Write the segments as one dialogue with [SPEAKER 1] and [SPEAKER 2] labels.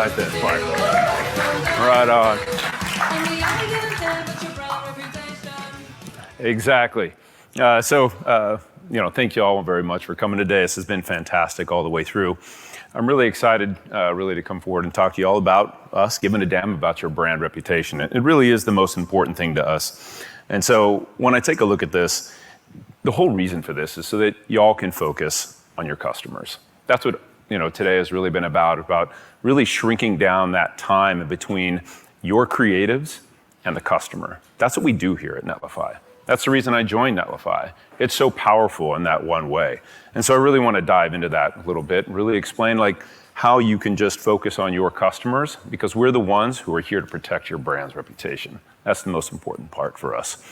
[SPEAKER 1] like this part. Right on. Exactly. Thank you all very much for coming today. This has been fantastic all the way through. I'm really excited, to come forward and talk to you all about us giving a damn about your brand reputation. It really is the most important thing to us. And so when I take a look at this, the whole reason for this is so that y'all can focus on your customers. That's what today has really been about really shrinking down that time between your creatives and the customer. That's what we do here at Netlify. That's the reason I joined Netlify. It's so powerful in that one way. And so I really want to dive into that a little bit, really explain how you can just focus on your customers, because we're the ones who are here to protect your brand's reputation. That's the most important part for us.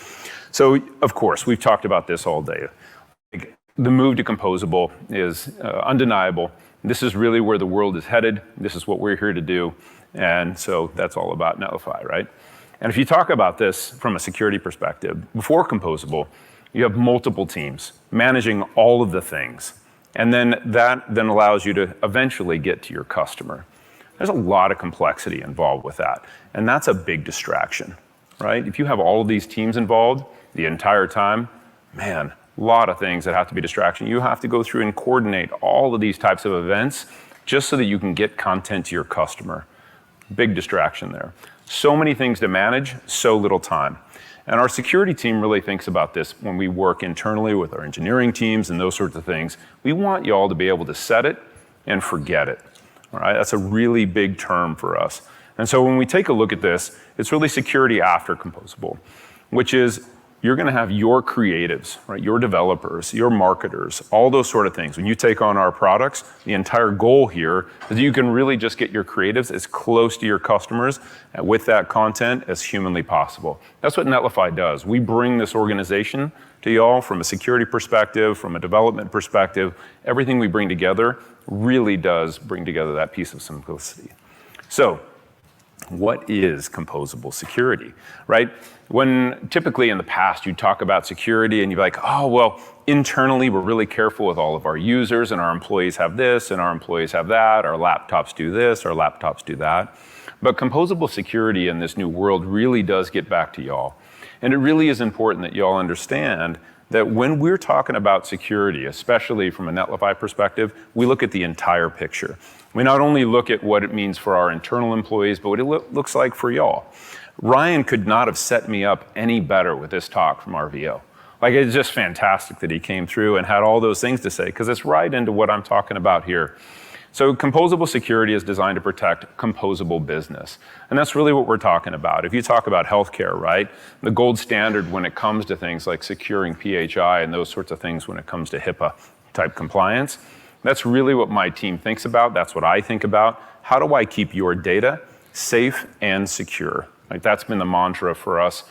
[SPEAKER 1] So, of course, we've talked about this all day. The move to composable is undeniable. This is really where the world is headed. This is what we're here to do. And so that's all about Netlify, right? And if you talk about this from a security perspective, before composable, you have multiple teams managing all of the things. And then that allows you to eventually get to your customer. There's a lot of complexity involved with that. And that's a big distraction, right? If you have all of these teams involved the entire time, man, a lot of things that have to be distraction. You have to go through and coordinate all of these types of events just so that you can get content to your customer. Big distraction there. So many things to manage, so little time. And our security team really thinks about this when we work internally with our engineering teams and those sorts of things. We want you all to be able to set it and forget it. All right? That's a really big term for us. And so when we take a look at this, it's really security after composable, which is you're going to have your creatives, right? Your developers, your marketers, all those sort of things. When you take on our products, the entire goal here is you can really just get your creatives as close to your customers with that content as humanly possible. That's what Netlify does. We bring this organization to y'all from a security perspective, from a development perspective. Everything we bring together really does bring together that piece of simplicity. So, what is composable security, right? When typically in the past you talk about security and you're like, oh, well, internally we're really careful with all of our users and our employees have this and our employees have that, our laptops do this, our laptops do that. But composable security in this new world really does get back to y'all. And it really is important that y'all understand that when we're talking about security, especially from a Netlify perspective, we look at the entire picture. We not only look at what it means for our internal employees, but what it looks like for y'all. Ryan could not have set me up any better with this talk from RVO. It's just fantastic that he came through and had all those things to say, because it's right into what I'm talking about here. So composable security is designed to protect composable business. And that's really what we're talking about. If you talk about healthcare, right, the gold standard when it comes to things like securing PHI and those sorts of things when it comes to HIPAA type compliance, that's really what my team thinks about. That's what I think about. How do I keep your data safe and secure? That's been the mantra for us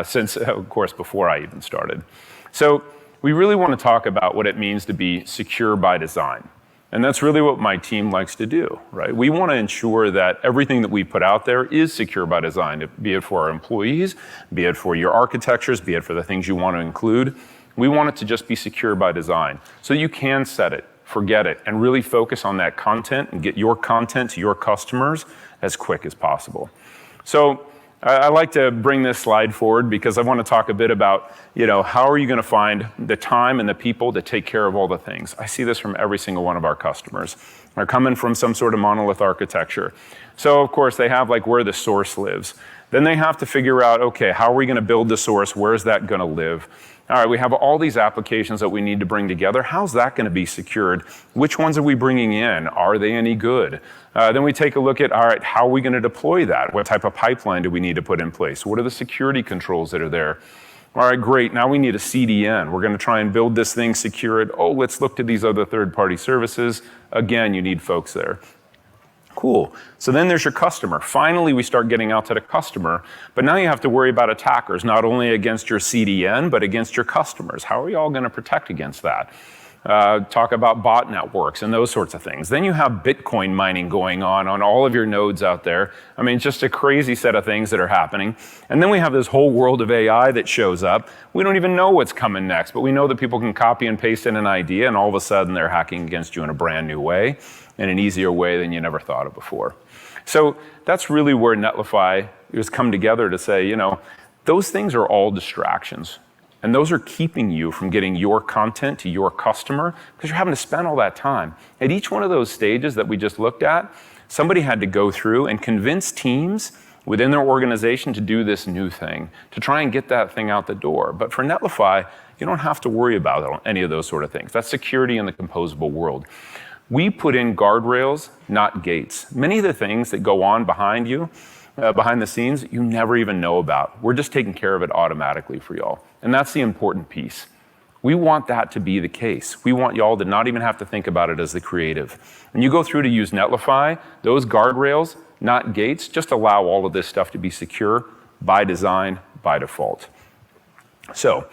[SPEAKER 1] since, of course, before I even started. So we really want to talk about what it means to be secure by design. And that's really what my team likes to do, right? We want to ensure that everything that we put out there is secure by design, be it for our employees, be it for your architectures, be it for the things you want to include. We want it to just be secure by design so you can set it, forget it, and really focus on that content and get your content to your customers as quick as possible. So I like to bring this slide forward because I want to talk a bit about, how are you going to find the time and the people to take care of all the things? I see this from every single one of our customers. They're coming from some sort of monolith architecture. So, of course, they have where the source lives. Then they have to figure out, okay, how are we going to build the source? Where's that going to live? All right, we have all these applications that we need to bring together. How's that going to be secured? Which ones are we bringing in? Are they any good? Then we take a look at, all right, how are we going to deploy that? What type of pipeline do we need to put in place? What are the security controls that are there? All right, great. Now we need a CDN. We're going to try and build this thing, secure it. Oh, let's look to these other third-party services. Again, you need folks there. Cool. So then there's your customer. Finally, we start getting out to the customer, but now you have to worry about attackers, not only against your CDN, but against your customers. How are you all going to protect against that? Talk about bot networks and those sorts of things. Then you have Bitcoin mining going on all of your nodes out there. I mean, just a crazy set of things that are happening. And then we have this whole world of AI that shows up. We don't even know what's coming next, but we know that people can copy and paste in an idea, and all of a sudden they're hacking against you in a brand new way, in an easier way than you never thought of before. So that's really where Netlify has come together to say, those things are all distractions. And those are keeping you from getting your content to your customer because you're having to spend all that time. At each one of those stages that we just looked at, somebody had to go through and convince teams within their organization to do this new thing, to try and get that thing out the door. But for Netlify, you don't have to worry about any of those sort of things. That's security in the composable world. We put in guardrails, not gates. Many of the things that go on behind you, behind the scenes, you never even know about. We're just taking care of it automatically for y'all. And that's the important piece. We want that to be the case. We want y'all to not even have to think about it as the creative. When you go through to use Netlify, those guardrails, not gates, just allow all of this stuff to be secure by design, by default. So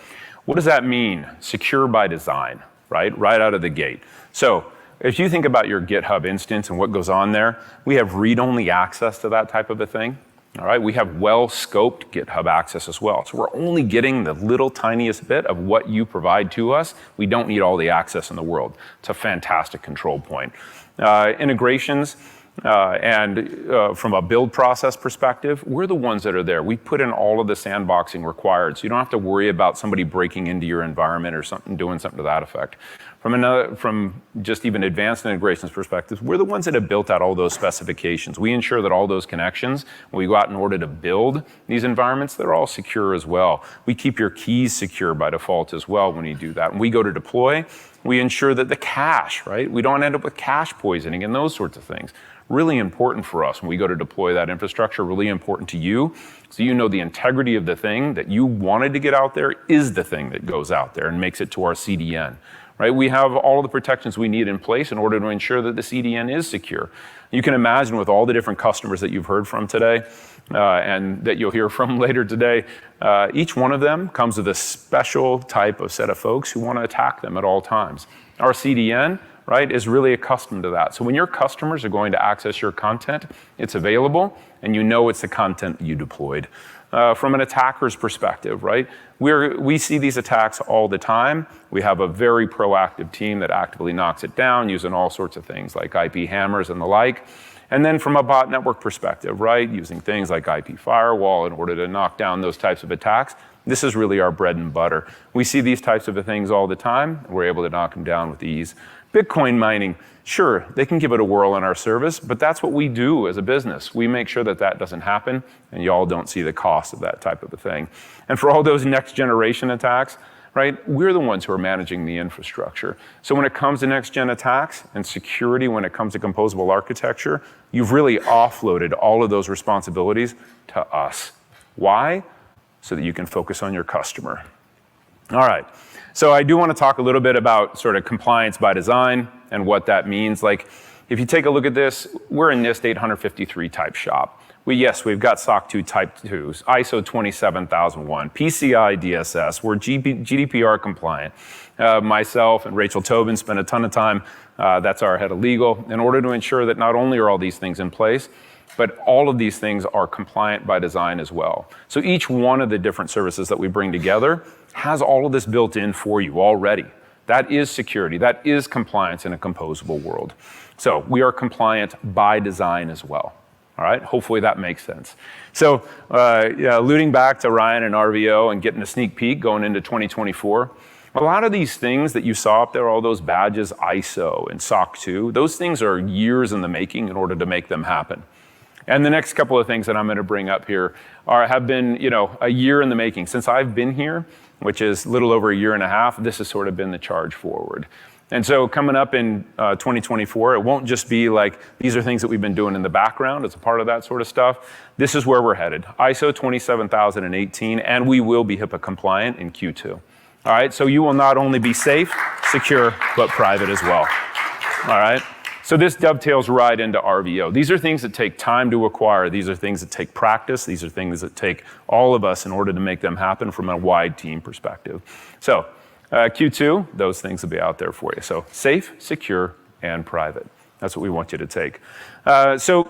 [SPEAKER 1] what does that mean? Secure by design, right? Right out of the gate. So if you think about your GitHub instance and what goes on there, we have read-only access to that type of a thing. All right, we have well-scoped GitHub access as well. So we're only getting the little tiniest bit of what you provide to us. We don't need all the access in the world. It's a fantastic control point. Integrations, and from a build process perspective, we're the ones that are there. We put in all of the sandboxing required, so you don't have to worry about somebody breaking into your environment or something, doing something to that effect. From just even advanced integrations perspective, we're the ones that have built out all those specifications. We ensure that all those connections, when we go out in order to build these environments, they're all secure as well. We keep your keys secure by default as well when you do that. When we go to deploy, we ensure that the cache, right? We don't end up with cache poisoning and those sorts of things. Really important for us when we go to deploy that infrastructure, really important to you. So you know the integrity of the thing that you wanted to get out there is the thing that goes out there and makes it to our CDN. Right? We have all of the protections we need in place in order to ensure that the CDN is secure. You can imagine with all the different customers that you've heard from today and that you'll hear from later today, each one of them comes with a special type of set of folks who want to attack them at all times. Our CDN, right, is really accustomed to that. So when your customers are going to access your content, it's available and you know it's the content that you deployed. From an attacker's perspective, right? We see these attacks all the time. We have a very proactive team that actively knocks it down using all sorts of things like IP hammers and the like. And then from a bot network perspective, right? Using things like IP firewall in order to knock down those types of attacks. This is really our bread and butter. We see these types of things all the time. We're able to knock them down with ease. Bitcoin mining, sure, they can give it a whirl in our service, but that's what we do as a business. We make sure that that doesn't happen, and y'all don't see the cost of that type of a thing. And for all those next generation attacks, right, we're the ones who are managing the infrastructure. So when it comes to next gen attacks and security, when it comes to composable architecture, you've really offloaded all of those responsibilities to us. Why? So that you can focus on your customer. All right. So I do want to talk a little bit about sort of compliance by design and what that means. Like, if you take a look at this, we're a NIST 853 type shop. We've got SOC 2 Type 2s, ISO 27001, PCI DSS. We're GDPR compliant. Myself and Rachel Tobin spent a ton of time, that's our head of legal, in order to ensure that not only are all these things in place, but all of these things are compliant by design as well. So each one of the different services that we bring together has all of this built in for you already. That is security. That is compliance in a composable world. So we are compliant by design as well. All right, hopefully that makes sense. So alluding back to Ryan and RVO and getting a sneak peek going into 2024, a lot of these things that you saw up there, all those badges, ISO and SOC 2, those things are years in the making in order to make them happen. And the next couple of things that I'm going to bring up here have been, a year in the making. Since I've been here, which is a little over a year and a half, this has sort of been the charge forward. And so coming up in 2024, it won't just be like, these are things that we've been doing in the background as a part of that sort of stuff. This is where we're headed. ISO 27018, and we will be HIPAA compliant in Q2. All right, so you will not only be safe, secure, but private as well. All right, so this dovetails right into RVO. These are things that take time to acquire. These are things that take practice. These are things that take all of us in order to make them happen from a wide team perspective. So Q2, those things will be out there for you. So safe, secure, and private. That's what we want you to take. So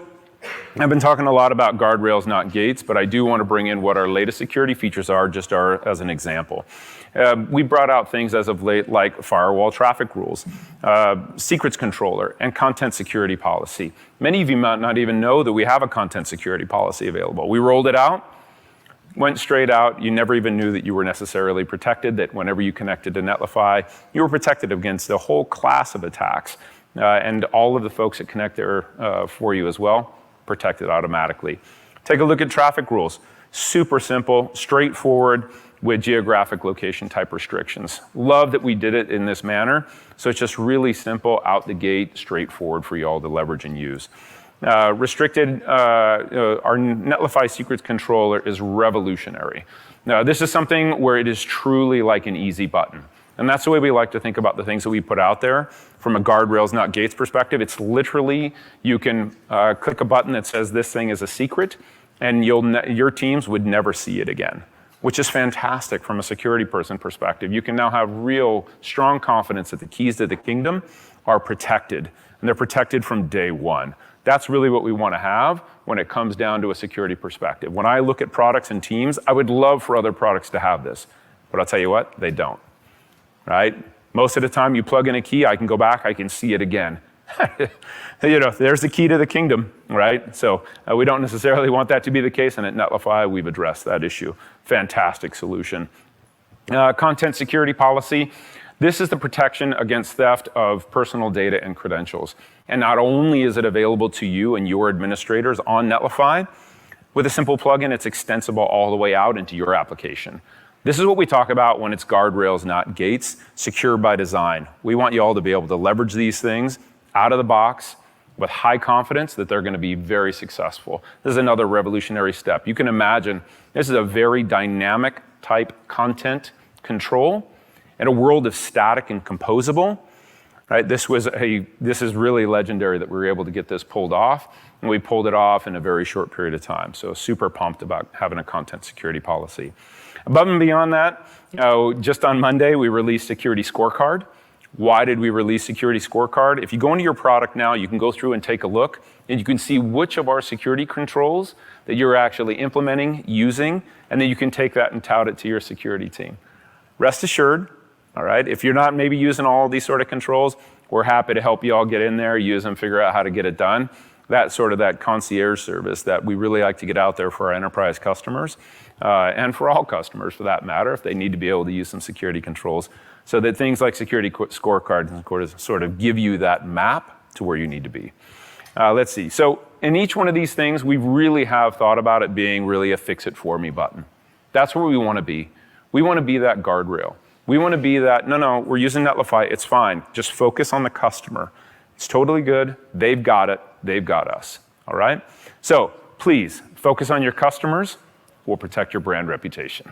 [SPEAKER 1] I've been talking a lot about guardrails, not gates, but I do want to bring in what our latest security features are, as an example. We brought out things as of late like firewall traffic rules, secrets controller, and content security policy. Many of you might not even know that we have a content security policy available. We rolled it out, went straight out. You never even knew that you were necessarily protected, that whenever you connected to Netlify, you were protected against a whole class of attacks. And all of the folks that connect there for you as well, protected automatically. Take a look at traffic rules. Super simple, straightforward, with geographic location type restrictions. Love that we did it in this manner. So it's just really simple, out the gate, straightforward for you all to leverage and use. Our Netlify Secrets Controller is revolutionary. Now, this is something where it is truly like an easy button. And that's the way we like to think about the things that we put out there from a guardrails, not gates perspective. It's literally, you can click a button that says this thing is a secret, and your teams would never see it again, which is fantastic from a security person perspective. You can now have real strong confidence that the keys to the kingdom are protected, and they're protected from day one. That's really what we want to have when it comes down to a security perspective. When I look at products and teams, I would love for other products to have this, but I'll tell you what, they don't. Right? Most of the time you plug in a key, I can go back, I can see it again. There's the key to the kingdom, right? So we don't necessarily want that to be the case, and at Netlify, we've addressed that issue. Fantastic solution. Content security policy. This is the protection against theft of personal data and credentials. And not only is it available to you and your administrators on Netlify, with a simple plugin, it's extensible all the way out into your application. This is what we talk about when it's guardrails, not gates, secure by design. We want you all to be able to leverage these things out of the box with high confidence that they're going to be very successful. This is another revolutionary step. You can imagine this is a very dynamic type content control in a world of static and composable. Right? This is really legendary that we were able to get this pulled off, and we pulled it off in a very short period of time. So super pumped about having a content security policy. Above and beyond that, just on Monday, we released Security Scorecard. Why did we release Security Scorecard? If you go into your product now, you can go through and take a look, and you can see which of our security controls that you're actually implementing, using, and then you can take that and tout it to your security team. Rest assured, all right, if you're not maybe using all of these sort of controls, we're happy to help you all get in there, use them, figure out how to get it done. That's sort of that concierge service that we really like to get out there for our enterprise customers, and for all customers for that matter, if they need to be able to use some security controls, so that things like Security Scorecard sort of give you that map to where you need to be. Let's see. So in each one of these things, we really have thought about it being really a fix-it-for-me button. That's where we want to be. We want to be that guardrail. We want to be that, no, we're using Netlify, it's fine. Just focus on the customer. It's totally good. They've got it. They've got us. All right? So please focus on your customers. We'll protect your brand reputation.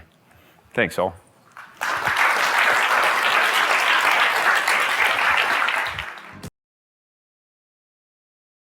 [SPEAKER 1] Thanks, all.